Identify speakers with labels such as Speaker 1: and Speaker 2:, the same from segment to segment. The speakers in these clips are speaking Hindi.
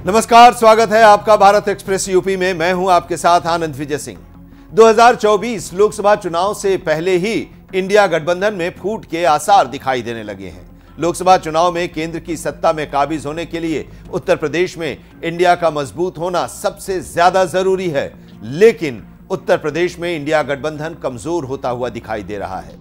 Speaker 1: नमस्कार, स्वागत है आपका भारत एक्सप्रेस यूपी में। मैं हूं आपके साथ आनंद विजय सिंह। 2024 लोकसभा चुनाव से पहले ही इंडिया गठबंधन में फूट के आसार दिखाई देने लगे हैं। लोकसभा चुनाव में केंद्र की सत्ता में काबिज होने के लिए उत्तर प्रदेश में इंडिया का मजबूत होना सबसे ज्यादा जरूरी है, लेकिन उत्तर प्रदेश में इंडिया गठबंधन कमजोर होता हुआ दिखाई दे रहा है।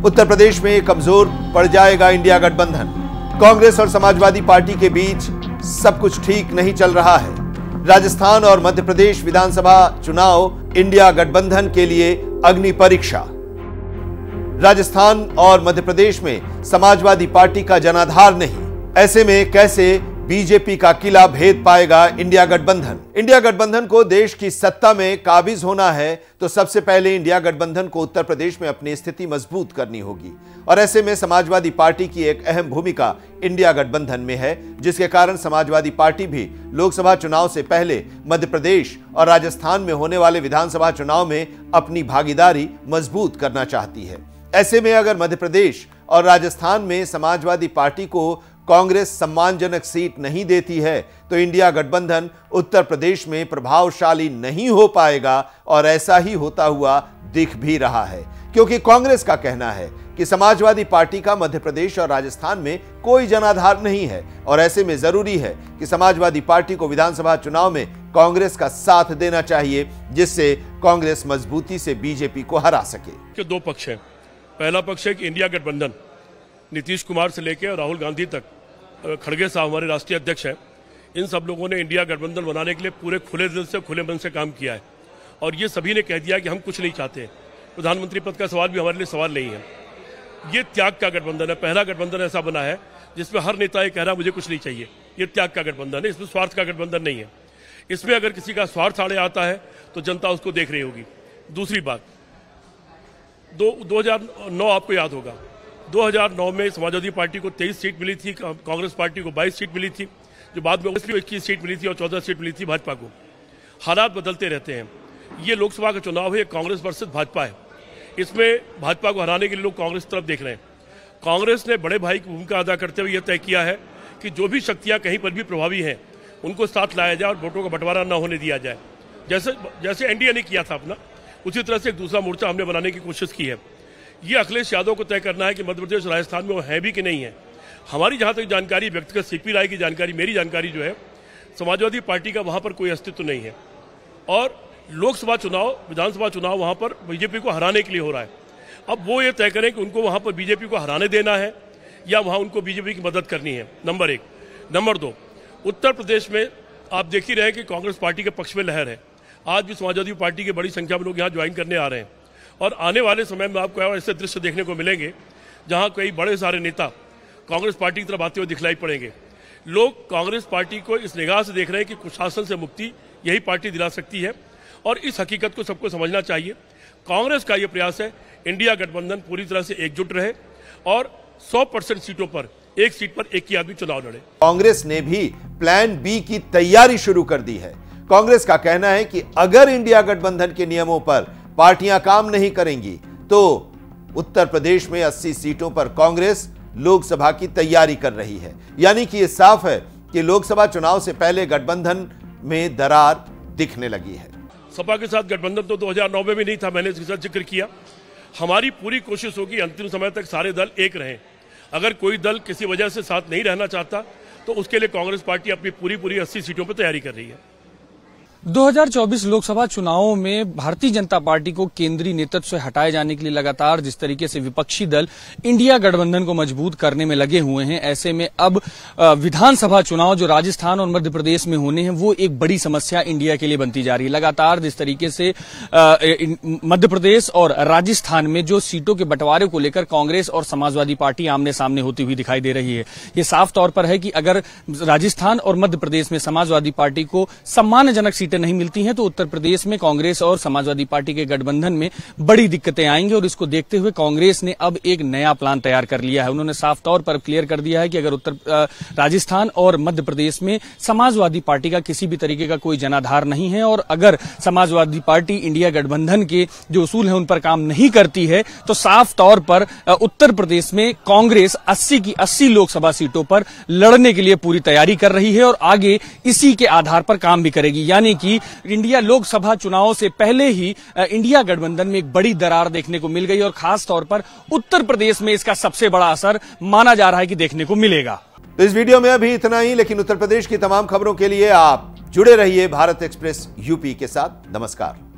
Speaker 1: उत्तर प्रदेश में कमजोर पड़ जाएगा इंडिया गठबंधन। कांग्रेस और समाजवादी पार्टी के बीच सब कुछ ठीक नहीं चल रहा है। राजस्थान और मध्य प्रदेश विधानसभा चुनाव इंडिया गठबंधन के लिए अग्नि परीक्षा। राजस्थान और मध्य प्रदेश में समाजवादी पार्टी का जनाधार नहीं, ऐसे में कैसे बीजेपी का किला भेद पाएगा इंडिया गठबंधन। इंडिया गठबंधन को देश की सत्ता में काबिज होना है तो सबसे पहले इंडिया गठबंधन को उत्तर प्रदेश में अपनी स्थिति मजबूत करनी होगी, और ऐसे में समाजवादी पार्टी की एक अहम भूमिका इंडिया गठबंधन में है, जिसके कारण समाजवादी पार्टी भी लोकसभा चुनाव से पहले मध्य प्रदेश और राजस्थान में होने वाले विधानसभा चुनाव में अपनी भागीदारी मजबूत करना चाहती है। ऐसे में अगर मध्य प्रदेश और राजस्थान में समाजवादी पार्टी को कांग्रेस सम्मानजनक सीट नहीं देती है तो इंडिया गठबंधन उत्तर प्रदेश में प्रभावशाली नहीं हो पाएगा, और ऐसा ही होता हुआ दिख भी रहा है, क्योंकि कांग्रेस का कहना है कि समाजवादी पार्टी का मध्य प्रदेश और राजस्थान में कोई जनाधार नहीं है, और ऐसे में जरूरी है कि समाजवादी पार्टी को विधानसभा चुनाव में कांग्रेस का साथ देना चाहिए, जिससे कांग्रेस मजबूती से बीजेपी को हरा सके।
Speaker 2: दो पक्ष हैं। पहला पक्ष है कि इंडिया गठबंधन नीतीश कुमार से लेकर राहुल गांधी तक, खड़गे साहब हमारे राष्ट्रीय अध्यक्ष हैं, इन सब लोगों ने इंडिया गठबंधन बनाने के लिए पूरे खुले दिल से खुले मन से काम किया है, और ये सभी ने कह दिया कि हम कुछ नहीं चाहते। प्रधानमंत्री पद का सवाल भी हमारे लिए सवाल नहीं है। ये त्याग का गठबंधन है। पहला गठबंधन ऐसा बना है जिसमें हर नेता ये कह रहा है मुझे कुछ नहीं चाहिए। ये त्याग का गठबंधन है, इसमें स्वार्थ का गठबंधन नहीं है। इसमें अगर किसी का स्वार्थ आड़े आता है तो जनता उसको देख रही होगी। दूसरी बात, 2009 आपको याद होगा, 2009 में समाजवादी पार्टी को 23 सीट मिली थी, कांग्रेस पार्टी को 22 सीट मिली थी, जो बाद में 21 सीट मिली थी और 14 सीट मिली थी भाजपा को। हालात बदलते रहते हैं। ये लोकसभा का चुनाव है, कांग्रेस वर्सेस भाजपा है। इसमें भाजपा को हराने के लिए लोग कांग्रेस तरफ देख रहे हैं। कांग्रेस ने बड़े भाई की भूमिका अदा करते हुए यह तय किया है कि जो भी शक्तियां कहीं पर भी प्रभावी हैं उनको साथ लाया जाए और वोटों का बंटवारा न होने दिया जाए। जैसे एनडीए ने किया था अपना, उसी तरह से एक दूसरा मोर्चा हमने बनाने की कोशिश की है। ये अखिलेश यादव को तय करना है कि मध्य प्रदेश और राजस्थान में वो है भी कि नहीं है। हमारी जहां तक जानकारी, व्यक्तिगत सीपी राय की जानकारी, मेरी जानकारी जो है, समाजवादी पार्टी का वहां पर कोई अस्तित्व नहीं है, और लोकसभा चुनाव, विधानसभा चुनाव वहां पर बीजेपी को हराने के लिए हो रहा है। अब वो ये तय करें कि उनको वहां पर बीजेपी को हराने देना है या वहां उनको बीजेपी की मदद करनी है, नंबर एक। नंबर दो, उत्तर प्रदेश में आप देख ही रहे कि कांग्रेस पार्टी के पक्ष में लहर है। आज भी समाजवादी पार्टी की बड़ी संख्या में लोग यहाँ ज्वाइन करने आ रहे हैं, और आने वाले समय में आपको ऐसे दृश्य देखने को मिलेंगे जहां कई बड़े सारे नेता कांग्रेस पार्टी की तरफ आते हुए दिखलाई पड़ेंगे। लोग कांग्रेस पार्टी को इस निगाह से देख रहे हैं कि कुशासन से मुक्ति यही पार्टी दिला सकती है, और इस हकीकत को सबको समझना चाहिए। कांग्रेस का यह प्रयास है इंडिया गठबंधन पूरी तरह से एकजुट रहे और 100% सीटों पर, एक सीट पर एक ही आदमी चुनाव लड़े।
Speaker 1: कांग्रेस ने भी प्लान बी की तैयारी शुरू कर दी है। कांग्रेस का कहना है कि अगर इंडिया गठबंधन के नियमों पर पार्टियां काम नहीं करेंगी तो उत्तर प्रदेश में 80 सीटों पर कांग्रेस लोकसभा की तैयारी कर रही है। यानी कि यह साफ है कि लोकसभा चुनाव से पहले गठबंधन में दरार दिखने लगी है।
Speaker 2: सपा के साथ गठबंधन तो 2009 में भी नहीं था, मैंने इसके साथ जिक्र किया। हमारी पूरी कोशिश होगी अंतिम समय तक सारे दल एक रहें। अगर कोई दल किसी वजह से साथ नहीं रहना चाहता तो उसके लिए कांग्रेस पार्टी अपनी पूरी 80 सीटों पर तैयारी कर रही है।
Speaker 3: 2024 लोकसभा चुनावों में भारतीय जनता पार्टी को केंद्रीय नेतृत्व से हटाए जाने के लिए लगातार जिस तरीके से विपक्षी दल इंडिया गठबंधन को मजबूत करने में लगे हुए हैं, ऐसे में अब विधानसभा चुनाव जो राजस्थान और मध्य प्रदेश में होने हैं वो एक बड़ी समस्या इंडिया के लिए बनती जा रही है। लगातार जिस तरीके से मध्य प्रदेश और राजस्थान में जो सीटों के बंटवारे को लेकर कांग्रेस और समाजवादी पार्टी आमने सामने होती हुई दिखाई दे रही है। ये साफ तौर पर है कि अगर राजस्थान और मध्य प्रदेश में समाजवादी पार्टी को सम्मानजनक सीटें नहीं मिलती हैं तो उत्तर प्रदेश में कांग्रेस और समाजवादी पार्टी के गठबंधन में बड़ी दिक्कतें आएंगी। और इसको देखते हुए कांग्रेस ने अब एक नया प्लान तैयार कर लिया है। उन्होंने साफ तौर पर क्लियर कर दिया है कि अगर राजस्थान और मध्य प्रदेश में समाजवादी पार्टी का किसी भी तरीके का कोई जनाधार नहीं है और अगर समाजवादी पार्टी इंडिया गठबंधन के जो उसूल है उन पर काम नहीं करती है तो साफ तौर पर उत्तर प्रदेश में कांग्रेस 80 की 80 लोकसभा सीटों पर लड़ने के लिए पूरी तैयारी कर रही है और आगे इसी के आधार पर काम भी करेगी। यानी कि इंडिया लोकसभा चुनाव से पहले ही इंडिया गठबंधन में एक बड़ी दरार देखने को मिल गई और खास तौर पर उत्तर प्रदेश में इसका सबसे बड़ा असर माना जा रहा है कि देखने को मिलेगा।
Speaker 1: तो इस वीडियो में अभी इतना ही, लेकिन उत्तर प्रदेश की तमाम खबरों के लिए आप जुड़े रहिए भारत एक्सप्रेस यूपी के साथ। नमस्कार।